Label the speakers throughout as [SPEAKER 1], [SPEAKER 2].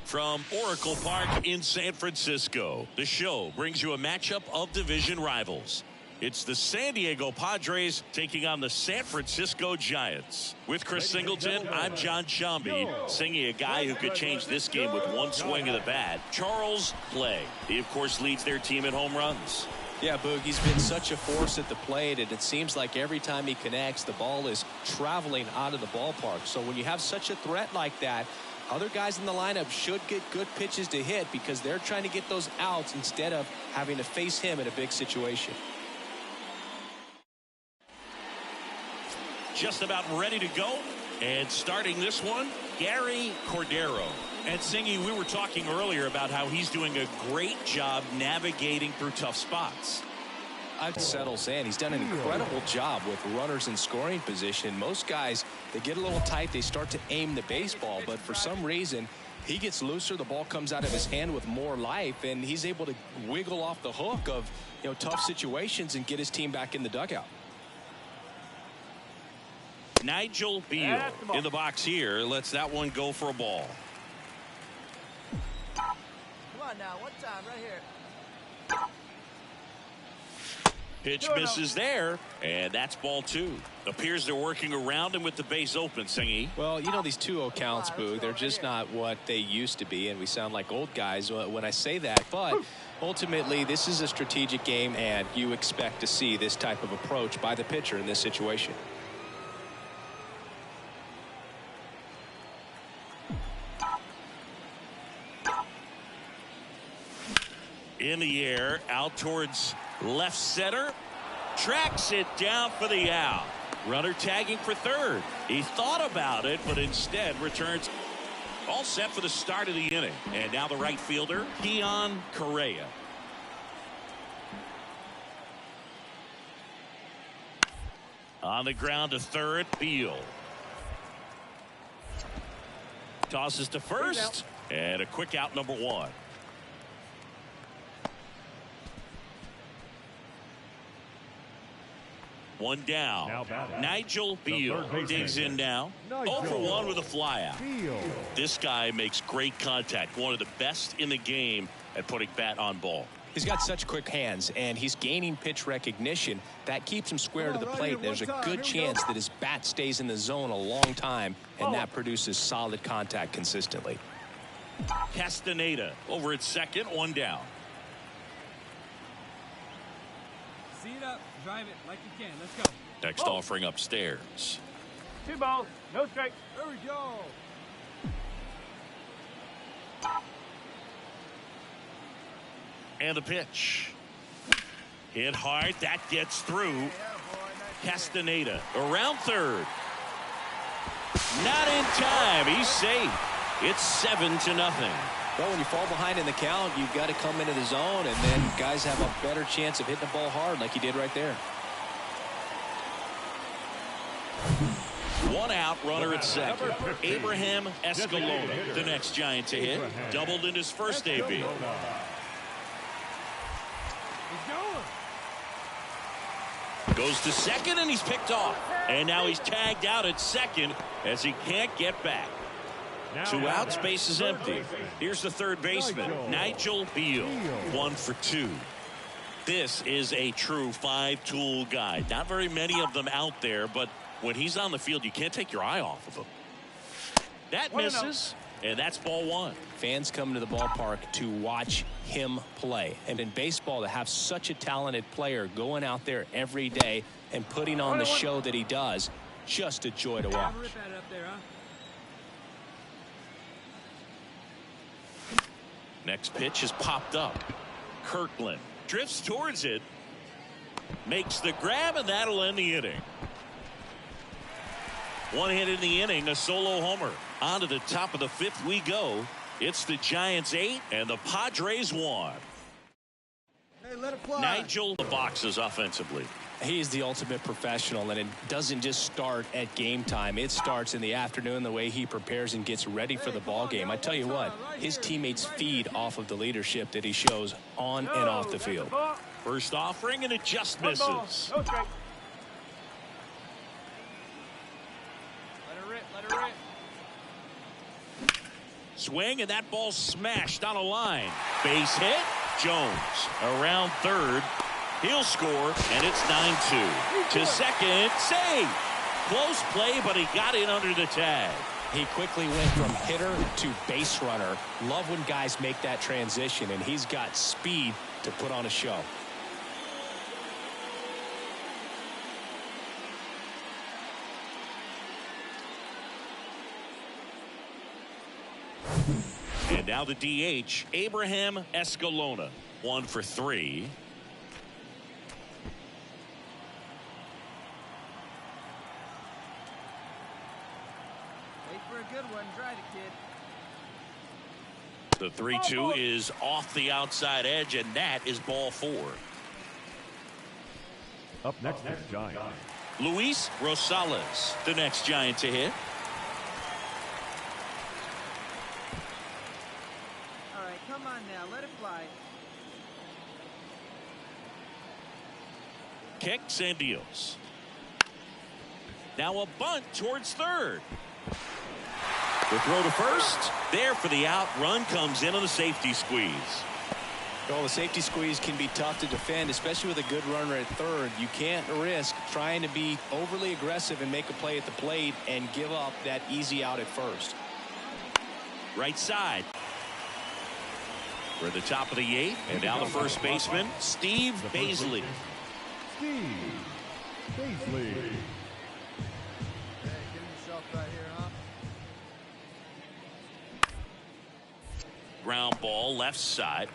[SPEAKER 1] From Oracle Park in San Francisco, the show brings you a matchup of division rivals. It's the San Diego Padres taking on the San Francisco Giants. With Chris Singleton, I'm John Shambi, singing a guy who could change this game with one swing of the bat, Charles Clay. He, of course, leads their team in home runs.
[SPEAKER 2] Yeah, Boog, he's been such a force at the plate, and it seems like every time he connects, the ball is traveling out of the ballpark. So when you have such a threat like that, other guys in the lineup should get good pitches to hit because they're trying to get those outs instead of having to face him in a big situation.
[SPEAKER 1] Just about ready to go. And starting this one, Gary Cordero. And Singy, we were talking earlier about how he's doing a great job navigating through tough spots.
[SPEAKER 2] I'd settle in. He's done an incredible job with runners in scoring position. Most guys, they get a little tight, they start to aim the baseball, but for some reason, he gets looser, the ball comes out of his hand with more life, and he's able to wiggle off the hook of, tough situations and get his team back in the dugout.
[SPEAKER 1] Nigel Beal in the box here. Lets that one go for a ball.
[SPEAKER 3] Come on now, one time right here.
[SPEAKER 1] Pitch misses there, and that's ball two. Appears they're working around him with the base open, Singy.
[SPEAKER 2] Well, these 2-0 counts, Boo, they're just not what they used to be, and we sound like old guys when I say that. But ultimately, this is a strategic game, and you expect to see this type of approach by the pitcher in this situation.
[SPEAKER 1] In the air, out towards left center. Tracks it down for the out. Runner tagging for third. He thought about it, but instead returns. All set for the start of the inning. And now the right fielder, Keon Correa. On the ground to third, Beal. Tosses to first. And a quick out, number one. One down. Nigel Beal digs in now. 0 for 1 with a flyout. This guy makes great contact. One of the best in the game at putting bat on ball.
[SPEAKER 2] He's got such quick hands, and he's gaining pitch recognition. That keeps him square to the plate. There's a good chance that his bat stays in the zone a long time, and that produces solid contact consistently.
[SPEAKER 1] Castaneda over at second, one down.
[SPEAKER 4] See it up, drive it like you can. Let's go.
[SPEAKER 1] Next offering upstairs.
[SPEAKER 4] 2 balls, no strikes. There we go.
[SPEAKER 1] And the pitch. Hit hard. That gets through. Castaneda around third. Not in time. He's safe. It's 7-0.
[SPEAKER 2] Well, when you fall behind in the count, you've got to come into the zone, and then guys have a better chance of hitting the ball hard like he did right there.
[SPEAKER 1] One out, runner at second. Abraham Escalona, the next Giant to hit. Doubled in his first AB. Goes to second, and he's picked off. And now he's tagged out at second as he can't get back. 2 outs, base is empty. Here's the third baseman, Nigel Beal. 1 for 2. This is a true 5-tool guy. Not very many of them out there, but when he's on the field, you can't take your eye off of him. That misses, and that's ball one.
[SPEAKER 2] Fans come to the ballpark to watch him play. And in baseball, to have such a talented player going out there every day and putting on the show that he does, just a joy to watch.
[SPEAKER 1] Next pitch is popped up. Kirkland drifts towards it. Makes the grab, and that'll end the inning. One hit in the inning, a solo homer. On to the top of the 5th we go. It's the Giants 8 and the Padres 1.
[SPEAKER 3] Hey, let it fly.
[SPEAKER 1] Nigel the boxes offensively.
[SPEAKER 2] He's the ultimate professional, and it doesn't just start at game time. It starts in the afternoon, the way he prepares and gets ready for the ball game. I tell you what, his teammates feed off of the leadership that he shows on and off the field.
[SPEAKER 1] First offering, and it just misses.
[SPEAKER 4] No strike. Let her rip.
[SPEAKER 1] swing, and that ball smashed on a line. Base hit. Jones around third. He'll score, and it's 9-2. To second, save. Close play, but he got in under the tag.
[SPEAKER 2] He quickly went from hitter to base runner. Love when guys make that transition, and he's got speed to put on a show.
[SPEAKER 1] And now the DH, Abraham Escalona. 1 for 3.
[SPEAKER 3] Wait for a good one. Drive it, kid.
[SPEAKER 1] The 3-2 is off the outside edge, and that is ball 4.
[SPEAKER 5] Up next is Giant.
[SPEAKER 1] Luis Rosales, the next Giant to hit.
[SPEAKER 3] All right, come on now. Let it fly.
[SPEAKER 1] Kicks and deals. Now a bunt towards third. The throw to first. There for the out. Run comes in on the safety squeeze.
[SPEAKER 2] Well, the safety squeeze can be tough to defend, especially with a good runner at third. You can't risk trying to be overly aggressive and make a play at the plate and give up that easy out at first.
[SPEAKER 1] Right side. We're at the top of the 8th, and now the first baseman, Steve Baisley.
[SPEAKER 5] Steve Baisley.
[SPEAKER 3] Hey, get yourself right here, huh?
[SPEAKER 1] Ground ball left side.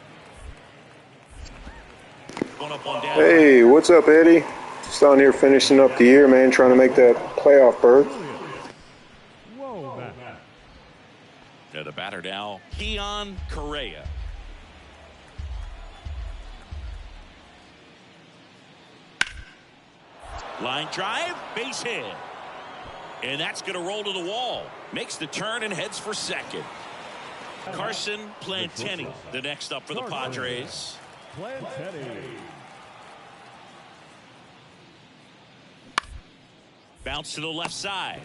[SPEAKER 1] Going up on down.
[SPEAKER 6] Hey, what's up, Eddie? Just down here finishing up the year, man, trying to make that playoff berth.
[SPEAKER 5] Whoa, man.
[SPEAKER 1] Now the batter now, Keon Correa. Line drive, base hit. And that's going to roll to the wall. Makes the turn and heads for second. Carson Plantenny, the next up for the Padres.
[SPEAKER 5] Plantenny.
[SPEAKER 1] Bounce to the left side.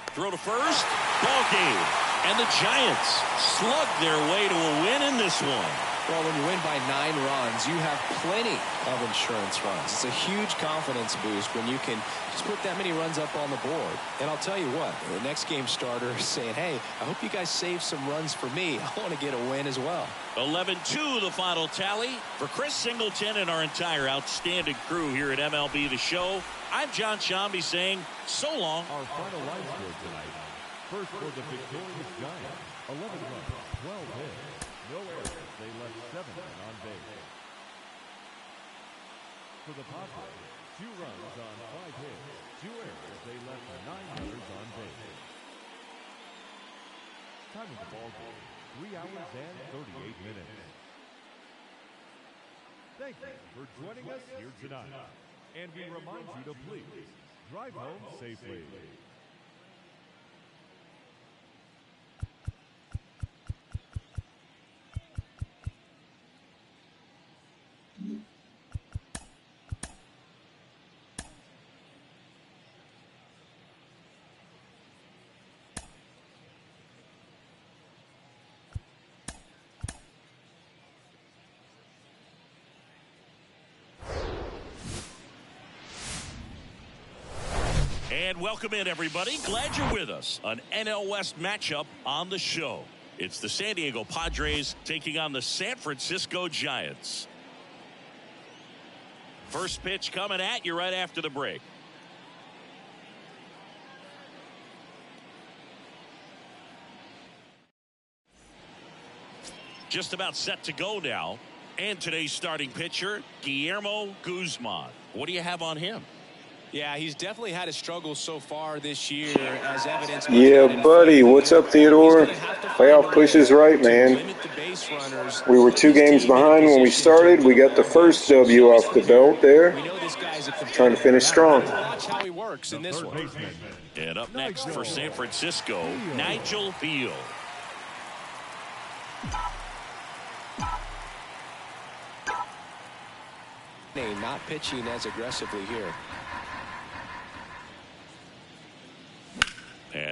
[SPEAKER 1] Throw to first. Ball game. And the Giants slug their way to a win in this one.
[SPEAKER 2] Well, when you win by 9 runs, you have plenty of insurance runs. It's a huge confidence boost when you can just put that many runs up on the board. And I'll tell you what, the next game starter is saying, hey, I hope you guys save some runs for me. I want to get a win as well.
[SPEAKER 1] 11-2 the final tally. For Chris Singleton and our entire outstanding crew here at MLB The Show, I'm John Shambi saying so long.
[SPEAKER 5] Our final line score tonight. First for the victorious Giants. 11 runs, 12 hits, no errors. They left 7 on base. For the Padres, 2 runs on 5 hits, 2 errors. They left 9 runners on base. Time of the ball game, 3 hours and 38 minutes. Thank you for joining us here tonight. And we remind you to please drive home safely.
[SPEAKER 1] And welcome in, everybody. Glad you're with us. An NL West matchup on the show. It's the San Diego Padres taking on the San Francisco Giants. First pitch coming at you right after the break. Just about set to go now. And today's starting pitcher, Guillermo Guzman. What do you have on him?
[SPEAKER 2] Yeah, he's definitely had a struggle so far this year, as evidence.
[SPEAKER 6] Yeah, buddy. What's up, Theodore? Playoff push is right, man. We were 2 games behind when we started. We got the first W off the belt there. Trying to finish strong.
[SPEAKER 2] Watch how he works in this one.
[SPEAKER 1] And up next for San Francisco, Nigel Beal.
[SPEAKER 2] Not pitching as aggressively here.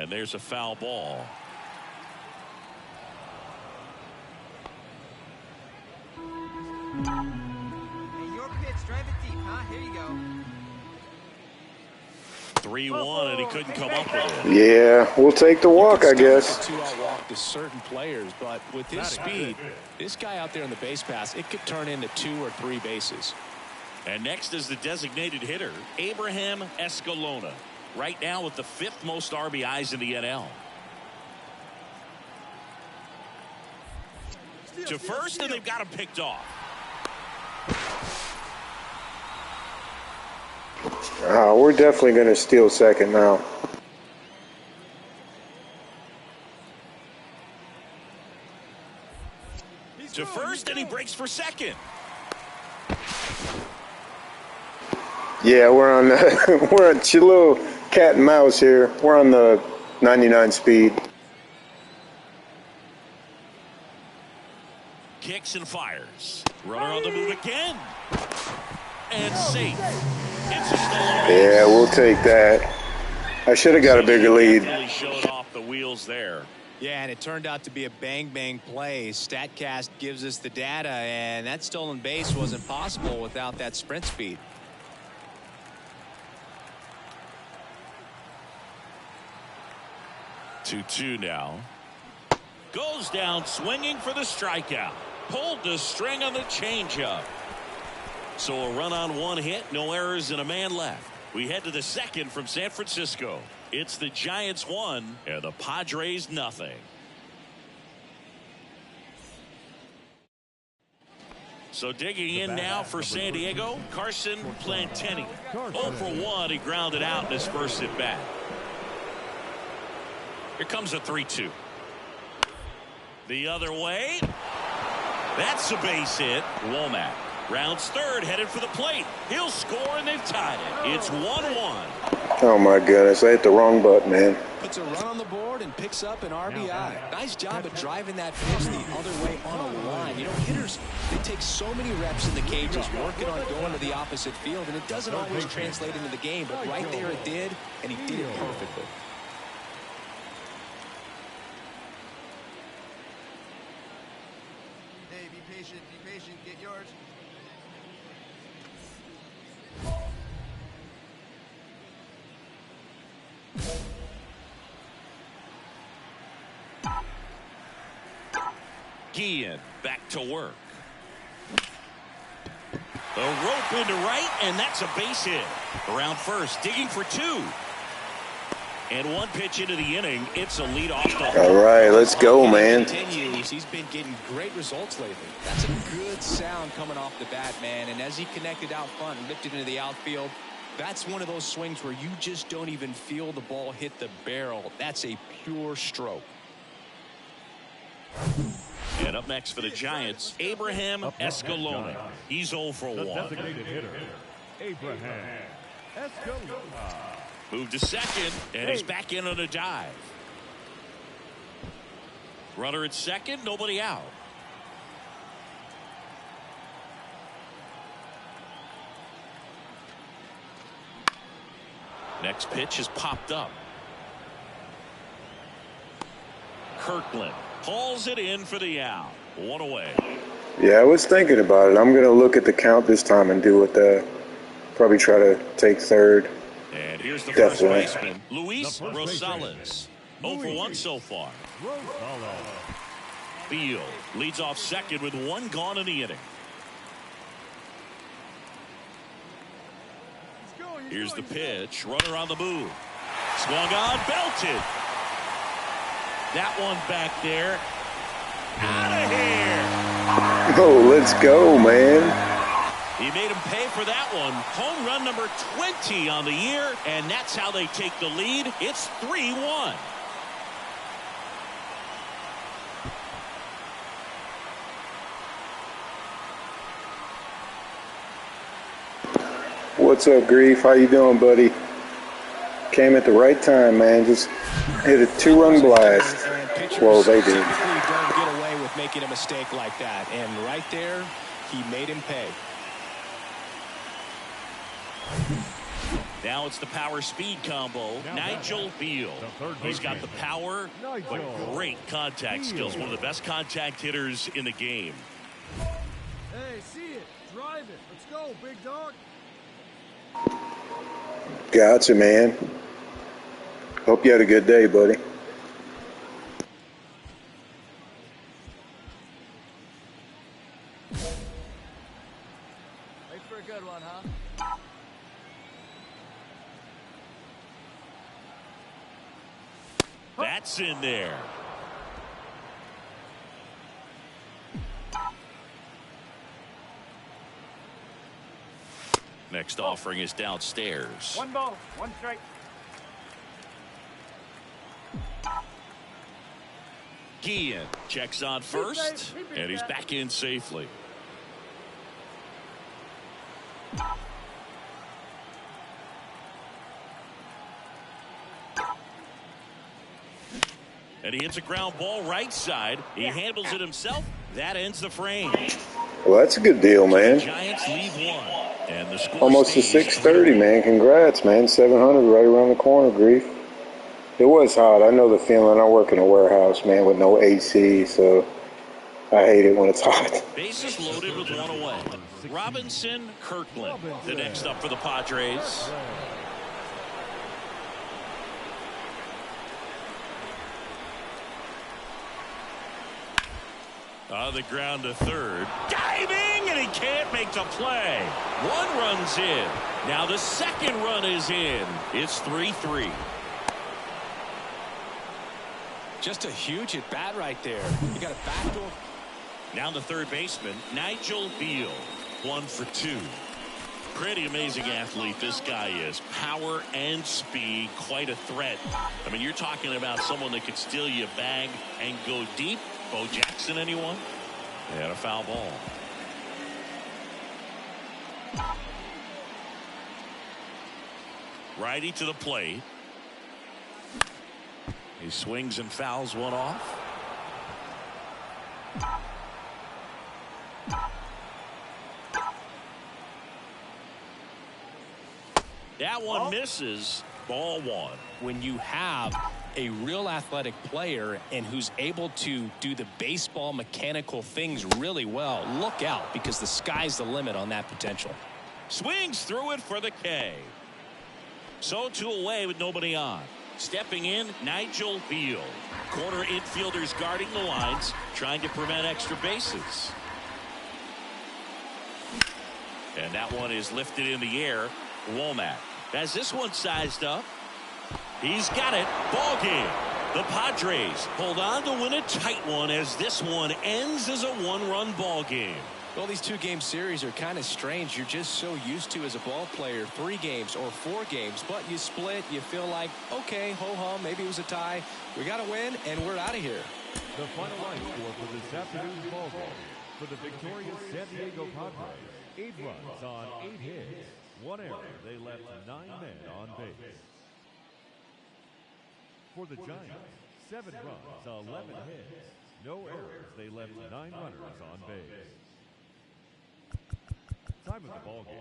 [SPEAKER 1] And there's a foul ball.
[SPEAKER 3] Hey, your pitch. Drive it deep, huh? Here you go.
[SPEAKER 1] 3-1, and he couldn't come up with it.
[SPEAKER 6] Yeah, we'll take the walk, I guess.
[SPEAKER 2] A 2-out walk to certain players, but with his speed, this guy out there in the base pass, it could turn into 2 or 3 bases.
[SPEAKER 1] And next is the designated hitter, Abraham Escalona. Right now with the 5th most RBIs in the NL. To first, and they've got him picked off.
[SPEAKER 6] We're definitely going to steal second now.
[SPEAKER 1] To first, and he breaks for second.
[SPEAKER 6] Yeah, we're on the, we're on a little cat and mouse here. We're on the 99 speed.
[SPEAKER 1] Kicks and fires. Runner on the move again. And safe. It's a stolen base.
[SPEAKER 6] Yeah, we'll take that. I should have got a bigger lead.
[SPEAKER 1] Really showed off the wheels there.
[SPEAKER 2] Yeah, and it turned out to be a bang-bang play. StatCast gives us the data, and that stolen base wasn't possible without that sprint speed.
[SPEAKER 1] Two now. Goes down swinging for the strikeout. Pulled the string on the changeup. So a run on 1 hit, no errors, and a man left. We head to the second from San Francisco. It's the Giants 1 and the Padres nothing. So digging in now for San Diego, Carson Plantini. 0 for 1, he grounded out in his first at bat. Here comes a 3-2. The other way. That's a base hit. Womack rounds third, headed for the plate. He'll score, and they've tied it. It's 1-1.
[SPEAKER 6] Oh my goodness, I hit the wrong button, man.
[SPEAKER 2] Puts a run on the board and picks up an RBI. Nice job of driving that pitch the other way on a line. You know, hitters, they take so many reps in the cages working on going to the opposite field, and it doesn't always translate into the game, but right there it did, and he did it perfectly.
[SPEAKER 3] Hey, be patient, get yours.
[SPEAKER 1] Guillen back to work. A rope into right, and that's a base hit. Around first, digging for 2. And 1 pitch into the inning, it's a leadoff double.
[SPEAKER 6] All right, let's go, man.
[SPEAKER 2] Continues. He's been getting great results lately. That's a good sound coming off the bat, man. And as he connected out front and lifted into the outfield, that's one of those swings where you just don't even feel the ball hit the barrel. That's a pure stroke.
[SPEAKER 1] And up next for the Giants, Abraham Escalona. He's 0 for 1.
[SPEAKER 5] The designated hitter, Abraham Escalona.
[SPEAKER 1] Move to second, and he's back in on a dive. Runner at second, nobody out. Next pitch is popped up. Kirkland hauls it in for the out. 1 away.
[SPEAKER 6] Yeah, I was thinking about it. I'm going to look at the count this time and do it. Probably try to take third.
[SPEAKER 1] And here's the
[SPEAKER 6] Definitely.
[SPEAKER 1] first baseman, Luis Rosales. 0 for 1 so far. Field leads off second with 1 gone in the inning. Here's the pitch. Runner on the move. Swung on, belted. That one back there. Out of here.
[SPEAKER 6] Oh, let's go, man.
[SPEAKER 1] He made him pay for that one. Home run number 20 on the year, and that's how they take the lead. It's 3-1.
[SPEAKER 6] What's up, Grief? How you doing, buddy? Came at the right time, man. Just hit a 2-run blast. Well, they did.
[SPEAKER 2] Typically don't get away with making a mistake like that, and right there, he made him pay.
[SPEAKER 1] Now it's the power-speed combo. Nigel Beal. He's got the power, but great contact skills. One of the best contact hitters in the game.
[SPEAKER 5] Hey, see it. Drive it. Let's go, big dog.
[SPEAKER 6] Gotcha, man. Hope you had a good day, buddy.
[SPEAKER 3] Wait for a good one, huh?
[SPEAKER 1] That's in there. Next offering is downstairs.
[SPEAKER 3] One ball, one strike.
[SPEAKER 1] Guillen checks on first, and he's back in safely. And he hits a ground ball right side. He handles it himself. That ends the frame.
[SPEAKER 6] Well, that's a good deal, man.
[SPEAKER 1] Giants lead one. And the score
[SPEAKER 6] Almost to 630, man. Congrats, man. 700 right around the corner, Grief. It was hot. I know the feeling. I work in a warehouse, man, with no AC, so I hate it when it's hot.
[SPEAKER 1] Bases loaded with one away. Robinson, Kirkland, the next up for the Padres. On the ground to third. Diving, and he can't make the play. One run's in. Now the second run is in. It's 3-3.
[SPEAKER 2] Just a huge at bat right there. You got a backdoor.
[SPEAKER 1] Now the third baseman, Nigel Beal. 1 for 2. Pretty amazing athlete this guy is. Power and speed, quite a threat. I mean, you're talking about someone that could steal you a bag and go deep. Bo Jackson, anyone? And a foul ball. Righty to the plate. He swings and fouls one off. That one misses. Ball one.
[SPEAKER 2] When you have a real athletic player and who's able to do the baseball mechanical things really well, look out, because the sky's the limit on that potential.
[SPEAKER 1] Swings through it for the K. So 2 away with nobody on. Stepping in, Nigel Beal. Corner infielders guarding the lines, trying to prevent extra bases. And that one is lifted in the air. Womack has this one sized up. He's got it. Ball game. The Padres hold on to win a tight one as this one ends as a one-run ball game.
[SPEAKER 2] Well, these 2-game series are kind of strange. You're just so used to, as a ball player, 3 games or 4 games, but you split, you feel like, okay, ho-hum, maybe it was a tie. We got to win, and we're out of here.
[SPEAKER 5] The final line score for this afternoon's ball game. For the victorious San Diego Padres, 8 runs on 8 hits, 1 error. They left 9 men on base. For the Giants, 7 runs, 11 hits, no errors. They left 9 runners on base. Time of the ball game,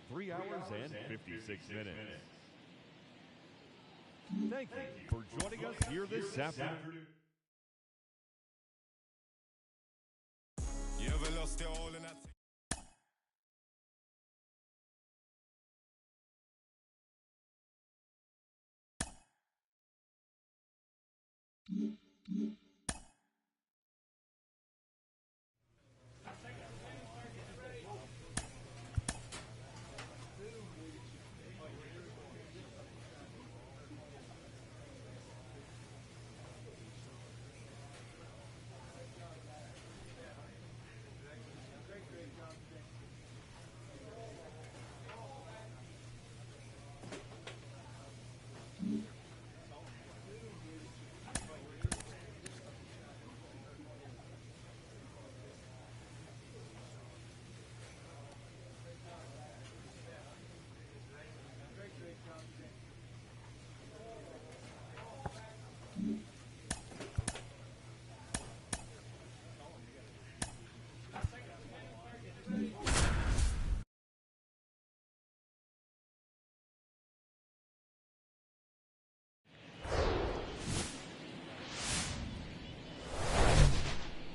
[SPEAKER 5] 3 hours and 56 minutes. Thank you for joining us here this afternoon.
[SPEAKER 7] You ever lost it all in that?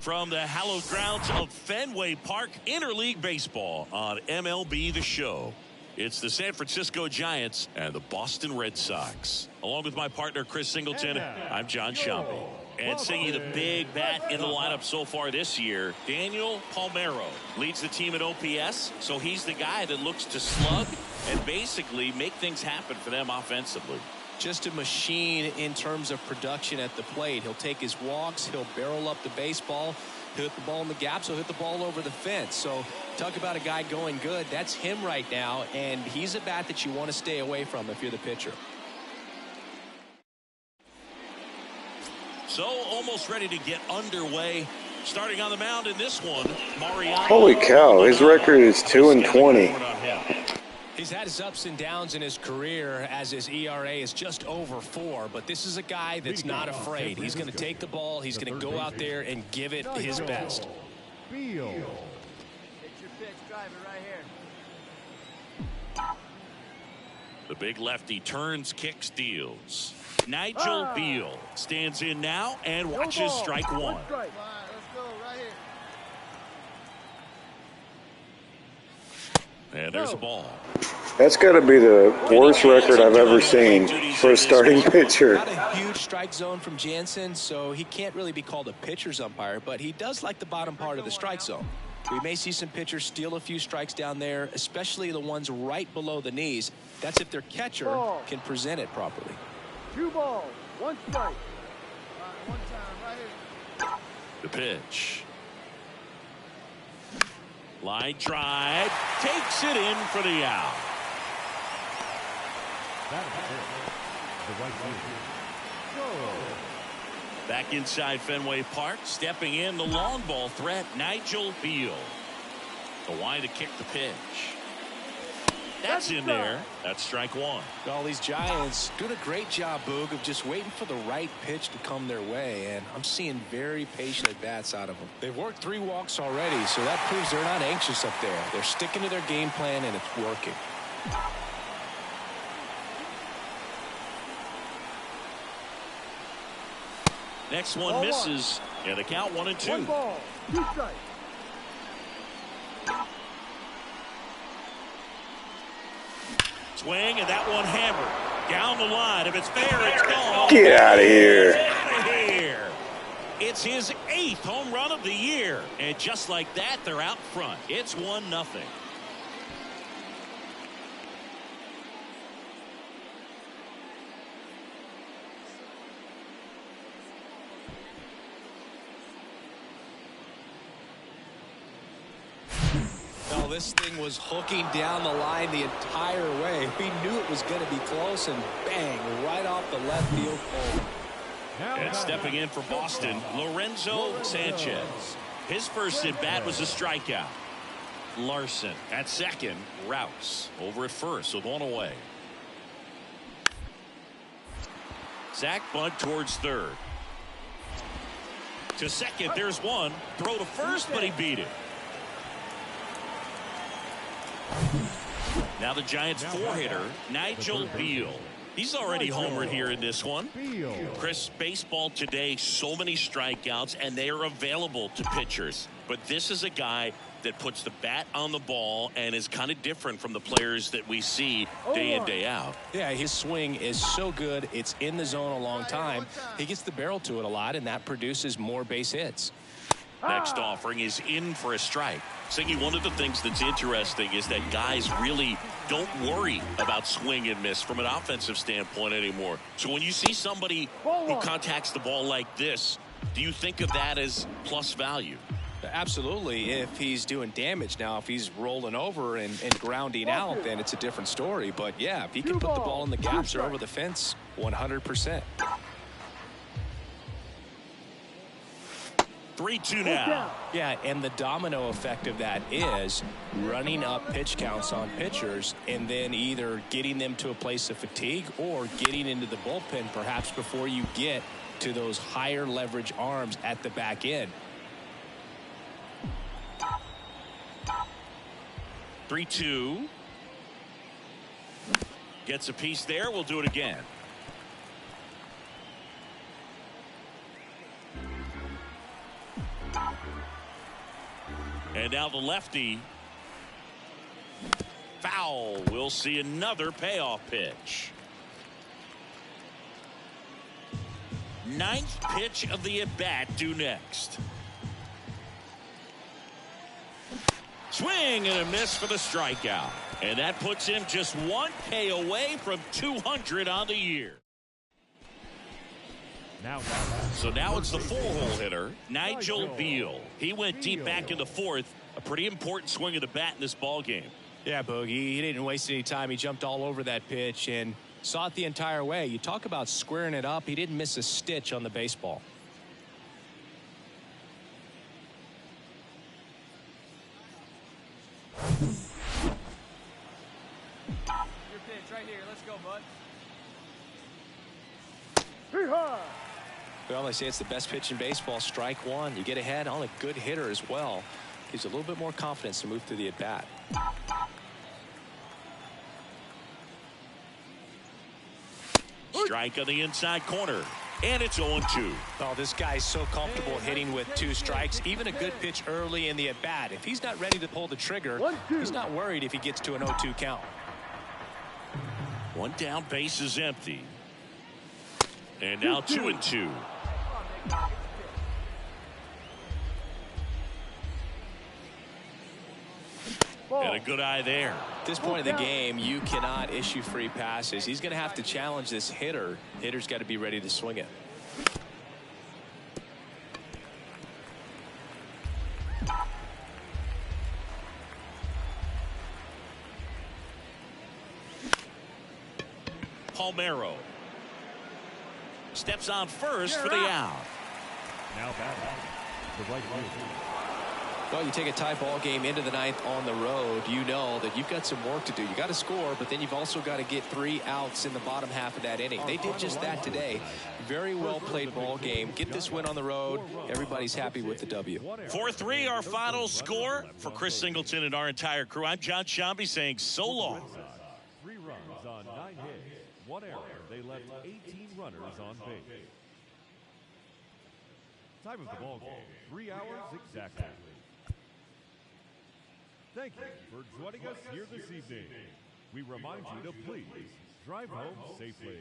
[SPEAKER 1] from the hallowed grounds of Fenway Park, interleague baseball on MLB The Show. It's the San Francisco Giants and the Boston Red Sox. Along with my partner, Chris Singleton, I'm John Sciambi. And singing the big bat in the lineup so far this year, Daniel Palmeiro leads the team at OPS, so he's the guy that looks to slug and basically make things happen for them offensively.
[SPEAKER 2] Just a machine in terms of production at the plate. He'll take his walks, he'll barrel up the baseball, he'll hit the ball in the gaps, he'll hit the ball over the fence. So talk about a guy going good. That's him right now, and he's a bat that you want to stay away from if you're the pitcher.
[SPEAKER 1] So almost ready to get underway. Starting on the mound in this one, Mariano.
[SPEAKER 6] Holy cow, his record is 2-20.
[SPEAKER 2] He's had his ups and downs in his career as his ERA is just over 4, but this is a guy that's not afraid. He's going to take the ball, he's going to go out there and give it his best.
[SPEAKER 3] Hit your pitch, drive it right here.
[SPEAKER 1] The big lefty turns, kicks, deals. Nigel Beal stands in now and watches strike one.
[SPEAKER 3] Let's go right here.
[SPEAKER 1] And there's a ball.
[SPEAKER 6] That's got to be the worst record I've ever seen for a starting pitcher.
[SPEAKER 2] Not a huge strike zone from Jansen, so he can't really be called a pitcher's umpire, but he does like the bottom part of the strike zone. We may see some pitchers steal a few strikes down there, especially the ones right below the knees. That's if their catcher can present it properly.
[SPEAKER 3] 2 balls, 1 strike. One time, right here.
[SPEAKER 1] The pitch. Line drive. Takes it in for the out.
[SPEAKER 5] That is it. The right fielder.
[SPEAKER 1] Back inside Fenway Park. Stepping in the long ball threat, Nigel Beal. The line to kick the pitch. That's in there. That's strike one.
[SPEAKER 2] All these Giants doing a great job, Boog, of just waiting for the right pitch to come their way, and I'm seeing very patient at-bats out of them. They've worked 3 walks already, so that proves they're not anxious up there. They're sticking to their game plan, and it's working.
[SPEAKER 1] Next one misses, and a count 1-2.
[SPEAKER 3] 1 ball, 2 strikes.
[SPEAKER 1] Swing, and that one hammered down the line. If it's fair, it's gone.
[SPEAKER 6] Get out of here.
[SPEAKER 1] Get out of here. It's his 8th home run of the year. And just like that, they're out front. It's 1-0.
[SPEAKER 2] This thing was hooking down the line the entire way. We knew it was going to be close, and bang, right off the left field pole.
[SPEAKER 1] And stepping in for Boston, Lorenzo Sanchez. His first at bat was a strikeout. Larson at second. Rouse over at first with 1 away. Zach bunt towards third. To second, there's one. Throw to first, but he beat it. Now the Giants 4-hitter, Nigel Beal. He's already homered here in this one. Chris, baseball today, so many strikeouts, and they are available to pitchers. But this is a guy that puts the bat on the ball and is kind of different from the players that we see day in, day out.
[SPEAKER 2] Yeah, his swing is so good. It's in the zone a long time. He gets the barrel to it a lot, and that produces more base hits.
[SPEAKER 1] Next offering is in for a strike. Singy, one of the things that's interesting is that guys really don't worry about swing and miss from an offensive standpoint anymore. So when you see somebody who contacts the ball like this, do you think of that as plus value?
[SPEAKER 2] Absolutely, if he's doing damage. Now, if he's rolling over and grounding out, then it's a different story. But, yeah, if he can put the ball in the gaps or over the fence, 100%.
[SPEAKER 1] 3-2 now.
[SPEAKER 2] Yeah, and the domino effect of that is running up pitch counts on pitchers and then either getting them to a place of fatigue or getting into the bullpen perhaps before you get to those higher leverage arms at the back end.
[SPEAKER 1] 3-2. Gets a piece there. We'll do it again. And now the lefty. Foul. We'll see another payoff pitch. Ninth pitch of the at-bat due next. Swing and a miss for the strikeout. And that puts him just 1K away from 200 on the year. So now it's the four-hole hitter, Nigel Beal. He went deep back in the fourth. A pretty important swing of the bat in this ball game.
[SPEAKER 2] Yeah, Bogey, he didn't waste any time. He jumped all over that pitch and saw it the entire way. You talk about squaring it up. He didn't miss a stitch on the baseball.
[SPEAKER 4] Your pitch right here. Let's go, bud.
[SPEAKER 2] Well, they say it's the best pitch in baseball. Strike one. You get ahead on a good hitter as well. Gives a little bit more confidence to move through the at-bat.
[SPEAKER 1] Strike on the inside corner. And it's 0-2.
[SPEAKER 2] Oh, this guy's so comfortable hitting with 2 strikes. Even a good pitch early in the at-bat. If he's not ready to pull the trigger, he's not worried if he gets to an 0-2 count.
[SPEAKER 1] One down, base is empty. And now 2-2. And a good eye there.
[SPEAKER 2] At this point in the game, you cannot issue free passes. He's going to have to challenge this hitter. Hitter's got to be ready to swing it.
[SPEAKER 1] Palmeiro steps on first for the out.
[SPEAKER 5] Now batting, the right fielder.
[SPEAKER 2] Well, you take a tie ball game into the ninth on the road, you know that you've got some work to do. You got to score, but then you've also got to get 3 outs in the bottom half of that inning. They did just that today. Very well played ball game. Get this win on the road. Everybody's happy with the W.
[SPEAKER 1] 4-3 our final score. For Chris Singleton and our entire crew, I'm John Shambi saying so long.
[SPEAKER 5] 3 runs on 9 hits, 1 error. They left 18 runners on base. Time of the ball game, 3 hours exactly. Thank you for joining us here this evening. We remind you to please drive home safely.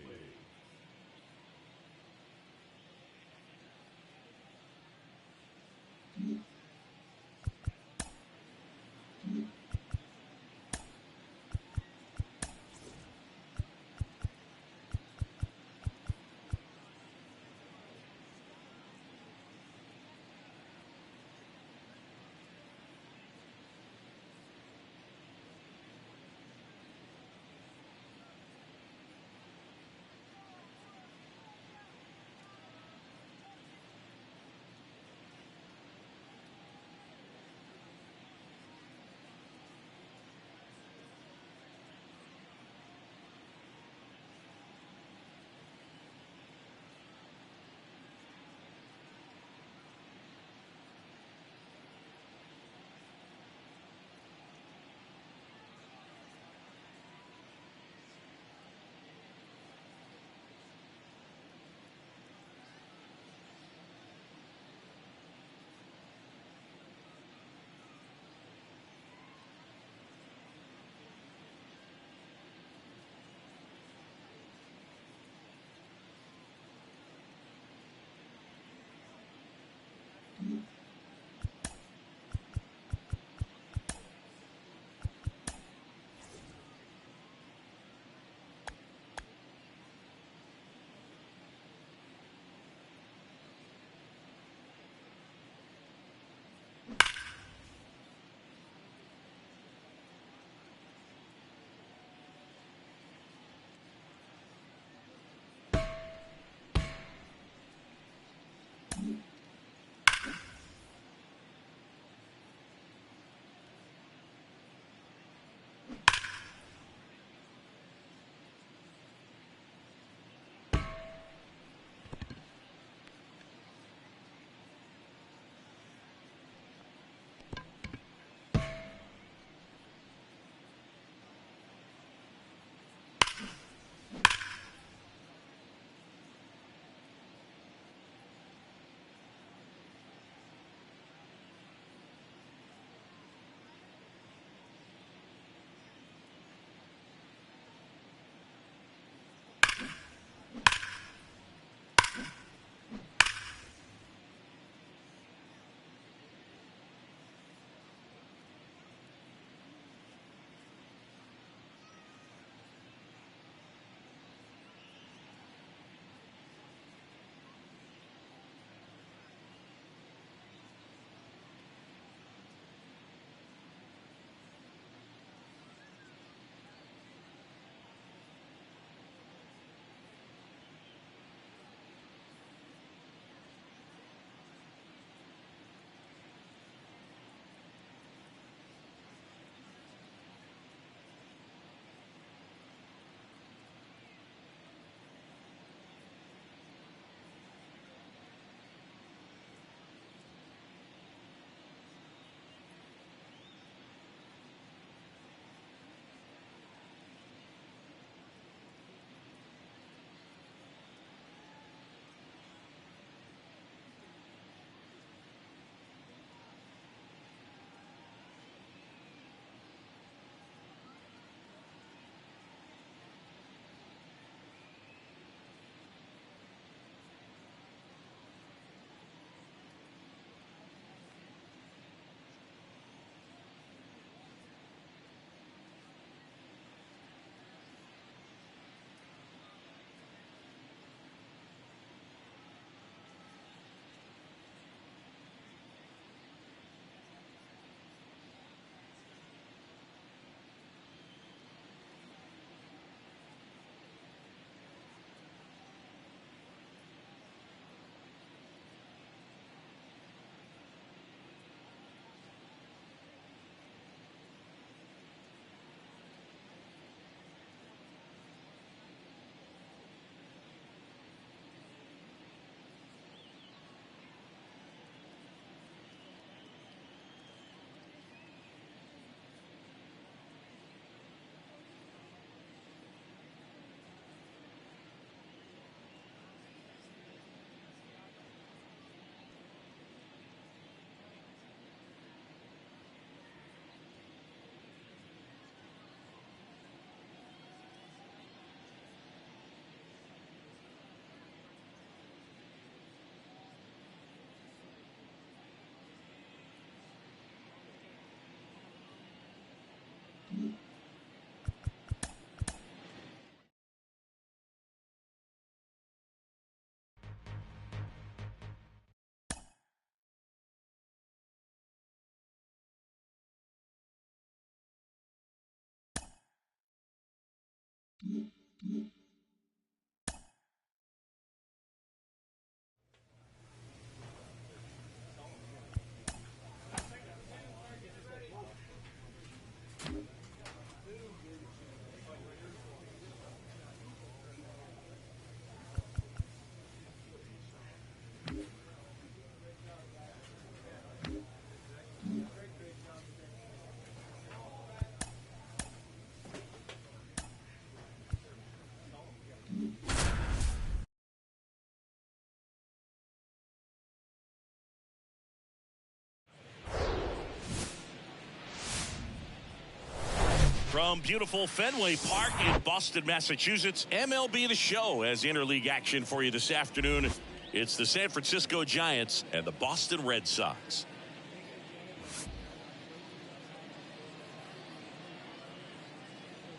[SPEAKER 1] From beautiful Fenway Park in Boston, Massachusetts, MLB The Show has interleague action for you this afternoon. It's the San Francisco Giants and the Boston Red Sox.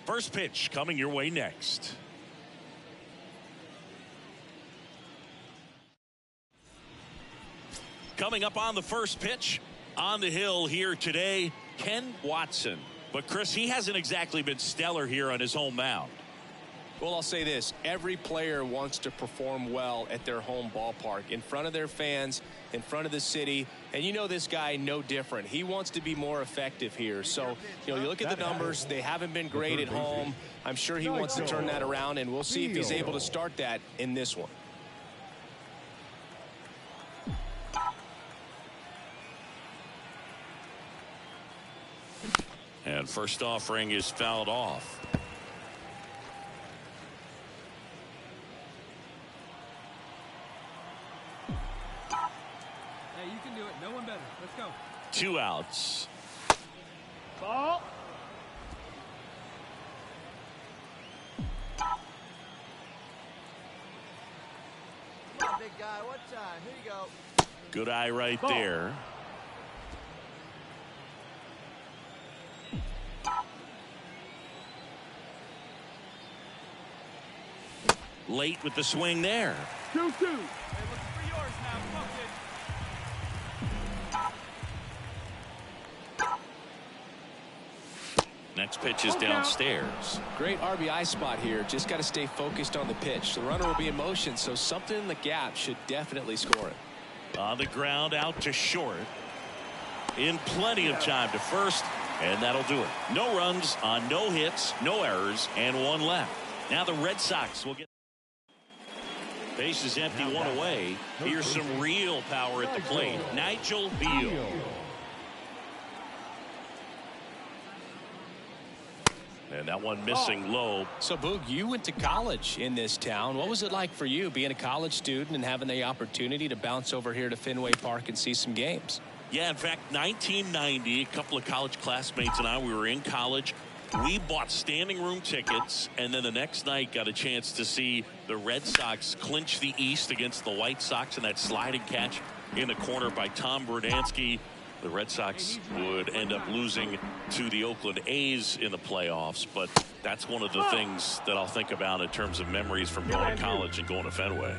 [SPEAKER 1] First pitch coming your way next. Coming up on the first pitch, on the hill here today, Ken Watson. But, Chris, he hasn't exactly been stellar here on his home mound.
[SPEAKER 2] Well, I'll say this. Every player wants to perform well at their home ballpark, in front of their fans, in front of the city. And you know this guy no different. He wants to be more effective here. So, you look at the numbers. They haven't been great at home. I'm sure he wants to turn that around, and we'll see if he's able to start that in this one.
[SPEAKER 1] And first offering is fouled off.
[SPEAKER 4] Hey, you can do it. No one better. Let's go.
[SPEAKER 1] 2 outs.
[SPEAKER 3] Ball. Come on, big guy. What time? Here you go.
[SPEAKER 1] Good eye right there. Late with the swing there.
[SPEAKER 3] 2-2.
[SPEAKER 4] Hey, looking for yours now. Come on, kid.
[SPEAKER 1] Next pitch is downstairs.
[SPEAKER 2] Great RBI spot here. Just got to stay focused on the pitch. The runner will be in motion, so something in the gap should definitely score it.
[SPEAKER 1] On the ground, out to short. In plenty of time to first, and that'll do it. No runs on no hits, no errors, and 1 left. Now the Red Sox will get. Base is empty, 1 away. Here's some real power at the plate. Nigel Beal. And that one missing low.
[SPEAKER 2] So, Boog, you went to college in this town. What was it like for you being a college student and having the opportunity to bounce over here to Fenway Park and see some games?
[SPEAKER 1] Yeah, in fact, 1990, a couple of college classmates and I, we were in college. We bought standing room tickets, and then the next night got a chance to see the Red Sox clinch the East against the White Sox in that sliding catch in the corner by Tom Brudansky. The Red Sox would end up losing to the Oakland A's in the playoffs, but that's one of the things that I'll think about in terms of memories from going to college and going to Fenway.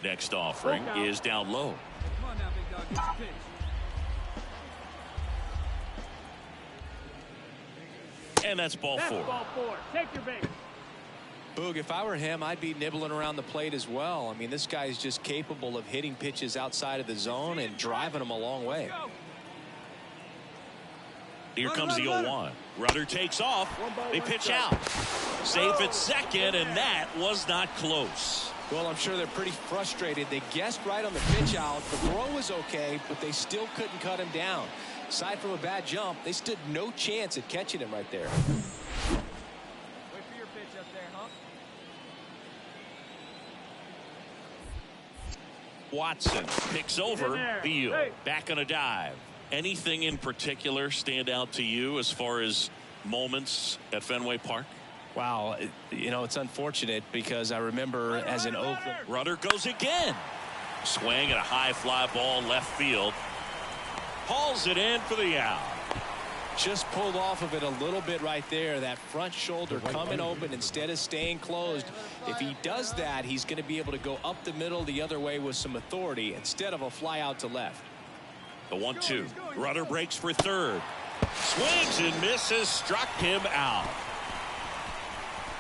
[SPEAKER 1] Next offering is down low.
[SPEAKER 4] Come on now, big dog. Get your pitch.
[SPEAKER 1] And that's ball 4.
[SPEAKER 3] Ball 4. Take your base.
[SPEAKER 2] Boog, if I were him, I'd be nibbling around the plate as well. I mean, this guy is just capable of hitting pitches outside of the zone and driving them a long way.
[SPEAKER 1] Here comes the 0-1. Rudder takes off. They pitch out. Safe at second, and that was not close.
[SPEAKER 2] Well, I'm sure they're pretty frustrated. They guessed right on the pitch out. The throw was okay, but they still couldn't cut him down. Aside from a bad jump, they stood no chance at catching him right there.
[SPEAKER 3] Wait for your pitch up there, huh?
[SPEAKER 1] Watson picks over Beal. Back on a dive. Anything in particular stand out to you as far as moments at Fenway Park?
[SPEAKER 2] Wow, you know, it's unfortunate because I remember as an Oakland.
[SPEAKER 1] Rudder goes again. Swing and a high fly ball left field. Hauls it in for the out.
[SPEAKER 2] Just pulled off of it a little bit right there. That front shoulder coming open instead of staying closed. If he does that, he's going to be able to go up the middle the other way with some authority instead of a fly out to left.
[SPEAKER 1] The 1-2. Rudder breaks for third. Swings and misses, struck him out.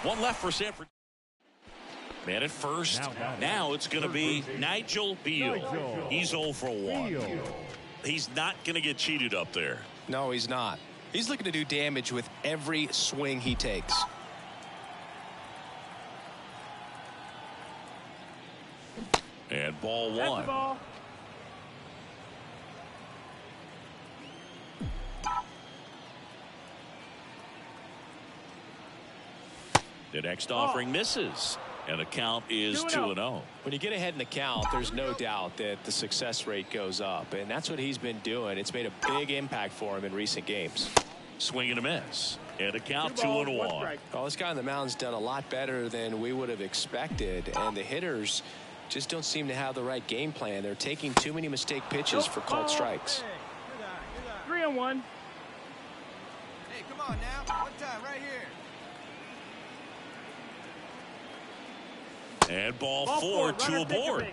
[SPEAKER 1] One left for Sanford. Man at first. Now it's going to be Nigel Beal. He's 0 for 1. He's not going to get cheated up there.
[SPEAKER 2] No, he's not. He's looking to do damage with every swing he takes.
[SPEAKER 1] And ball 1.
[SPEAKER 4] Ball.
[SPEAKER 1] The next offering misses. And the count is 2-0.
[SPEAKER 2] When you get ahead in the count, there's no doubt that the success rate goes up. And that's what he's been doing. It's made a big impact for him in recent games.
[SPEAKER 1] Swing and a miss. And a count 2-1.
[SPEAKER 2] Well, this guy on the mound's done a lot better than we would have expected. And the hitters just don't seem to have the right game plan. They're taking too many mistake pitches for called strikes.
[SPEAKER 4] 3-1.
[SPEAKER 3] Hey, come on now. One time right here.
[SPEAKER 1] And ball 4, 2 aboard.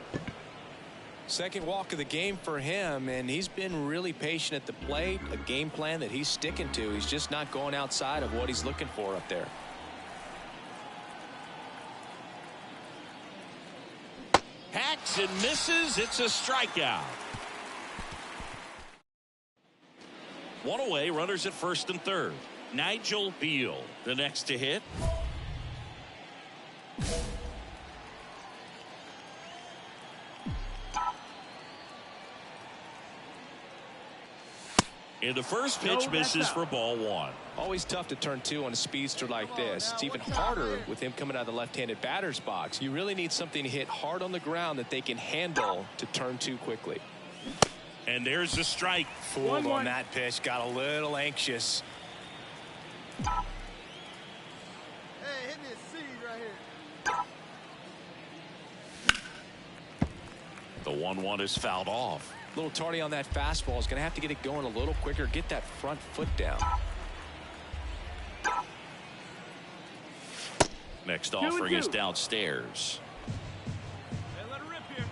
[SPEAKER 2] Second walk of the game for him, and he's been really patient at the plate. A game plan that he's sticking to. He's just not going outside of what he's looking for up there.
[SPEAKER 1] Hacks and misses. It's a strikeout. One away, runners at first and third. Nigel Beal, the next to hit. And the first pitch misses for ball 1.
[SPEAKER 2] Always tough to turn 2 on a speedster like this. It's even harder with him coming out of the left-handed batter's box. You really need something to hit hard on the ground that they can handle to turn 2 quickly.
[SPEAKER 1] And there's the strike.
[SPEAKER 2] Fooled on that pitch. Got a little anxious.
[SPEAKER 3] Hey, hit me a seed right here.
[SPEAKER 1] The 1-1 is fouled off.
[SPEAKER 2] A little tardy on that fastball. Is going to have to get it going a little quicker. Get that front foot down.
[SPEAKER 1] Next offering is downstairs.
[SPEAKER 4] Hey, let her rip here.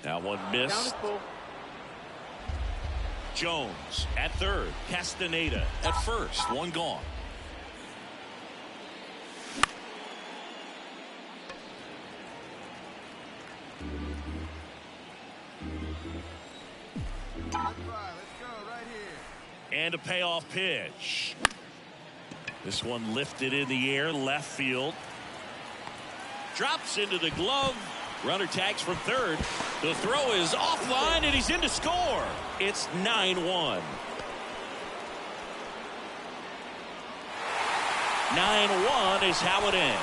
[SPEAKER 1] That one missed. Jones at third. Castaneda at first. One gone. And a payoff pitch. This one lifted in the air, left field. Drops into the glove. Runner tags from third. The throw is offline, and he's in to score. It's 9-1. 9-1 is how it ends.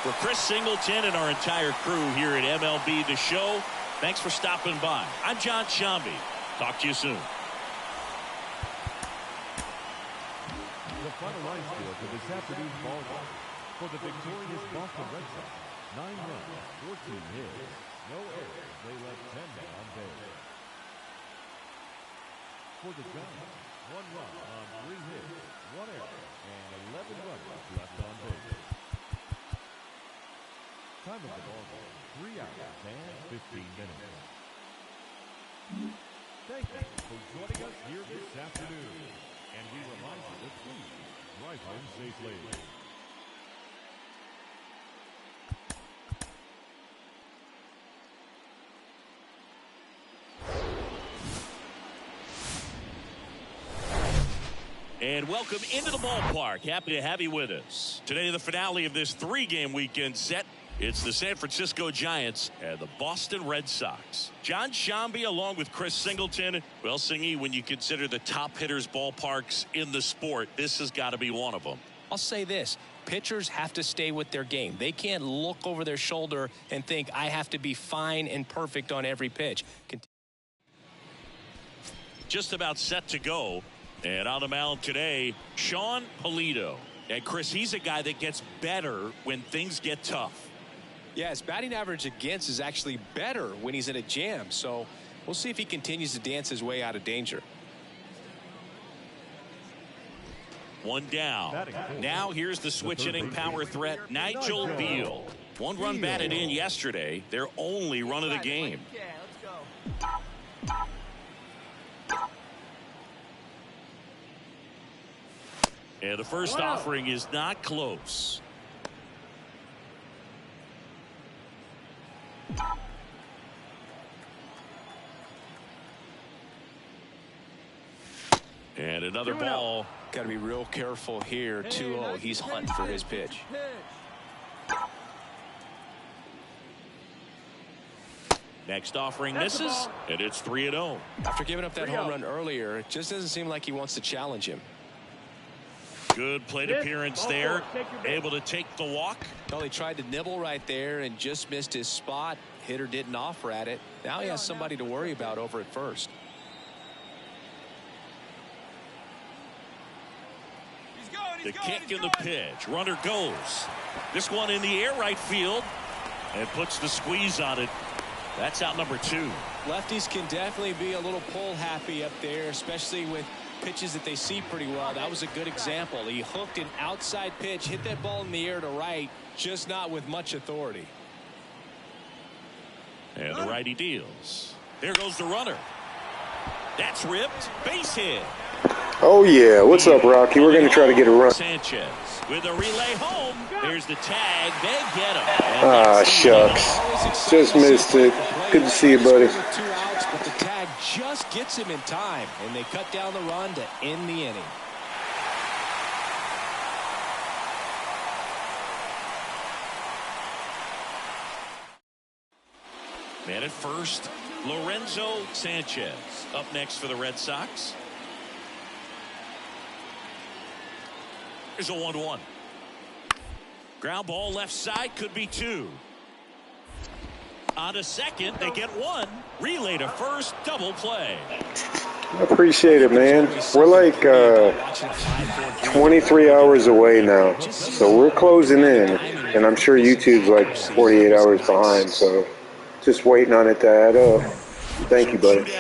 [SPEAKER 1] For Chris Singleton and our entire crew here at MLB The Show, thanks for stopping by. I'm John Sciambi. Talk to you soon.
[SPEAKER 5] The final line score for this afternoon's ball game. For the victorious Boston Red Sox, 9 runs, 14 hits, no errors. They left 10 men on base. For the Giants, 1 run on 3 hits, 1 error, and 11 runners left on base. Time of the ball game, 3 hours and 15 minutes. Thank you for joining us here this afternoon. And we remind you to please drive home safely.
[SPEAKER 1] And welcome into the ballpark. Happy to have you with us. Today, the finale of this 3-game weekend set. It's the San Francisco Giants and the Boston Red Sox. John Sciambi along with Chris Singleton. Well, Singy, when you consider the top hitters ballparks in the sport, this has got to be one of them.
[SPEAKER 2] I'll say this. Pitchers have to stay with their game. They can't look over their shoulder and think, I have to be fine and perfect on every pitch.
[SPEAKER 1] Just about set to go. And on the mound today, Sean Pulido. And Chris, he's a guy that gets better when things get tough.
[SPEAKER 2] Yeah, his batting average against is actually better when he's in a jam. So we'll see if he continues to dance his way out of danger.
[SPEAKER 1] One down. Now here's the switch inning power threat, Nigel Beal. 1 run batted in yesterday. Their only run of the game. And the first offering is not close. And another ball.
[SPEAKER 2] Got to be real careful here. 2-0. He's hunting for his pitch.
[SPEAKER 1] Next offering misses, and it's 3-0.
[SPEAKER 2] After giving up that home run earlier, it just doesn't seem like he wants to challenge him.
[SPEAKER 1] Good plate appearance there. Able to take the walk.
[SPEAKER 2] Well, he tried to nibble right there and just missed his spot. Hitter didn't offer at it. Now he has somebody to worry about over at first.
[SPEAKER 1] The kick and the pitch. Runner goes. This one in the air right field. And puts the squeeze on it. That's out number 2.
[SPEAKER 2] Lefties can definitely be a little pull happy up there, especially with pitches that they see pretty well. That was a good example. He hooked an outside pitch, hit that ball in the air to right, just not with much authority.
[SPEAKER 1] And the righty deals. There goes the runner. That's ripped. Base hit.
[SPEAKER 6] Oh, yeah. What's up, Rocky? We're going to try to get a run.
[SPEAKER 1] Sanchez with a relay home. There's the tag. They get him.
[SPEAKER 6] Ah, shucks. Just missed it. Good to see you, buddy.
[SPEAKER 2] 2 outs, but the tag just gets him in time, and they cut down the run to end the inning.
[SPEAKER 1] Man at first, Lorenzo Sanchez up next for the Red Sox. There's a 1-1. Ground ball left side, could be 2. On to second, they get 1. Relay to first, double play.
[SPEAKER 6] I appreciate it, man. We're like 23 hours away now, so we're closing in, and I'm sure YouTube's like 48 hours behind, so just waiting on it to add up. Thank you, buddy.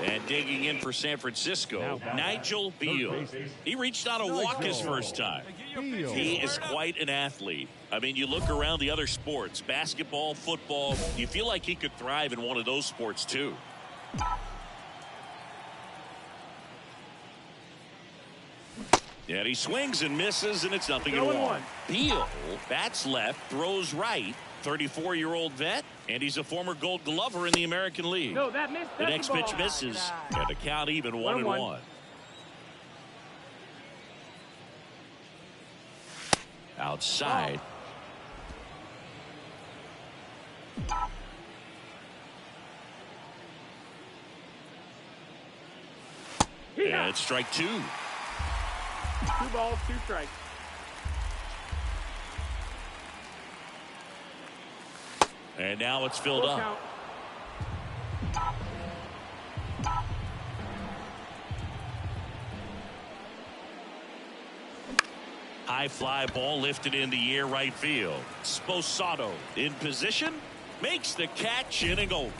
[SPEAKER 1] And digging in for San Francisco, Nigel Beal. He reached on a walk his first time. He is quite an athlete. I mean, you look around the other sports, basketball, football, you feel like he could thrive in one of those sports too. And he swings and misses, and it's 0-1. Beal bats left, throws right. 34-year-old vet, and he's a former Gold Glover in the American League.
[SPEAKER 4] No, that missed.
[SPEAKER 1] The next pitch misses, and the count even 1-1. Outside. And it's strike 2.
[SPEAKER 4] 2 balls, 2 strikes.
[SPEAKER 1] And now it's filled up. High fly ball lifted in the air right field. Sposato in position. Makes the catch, inning over.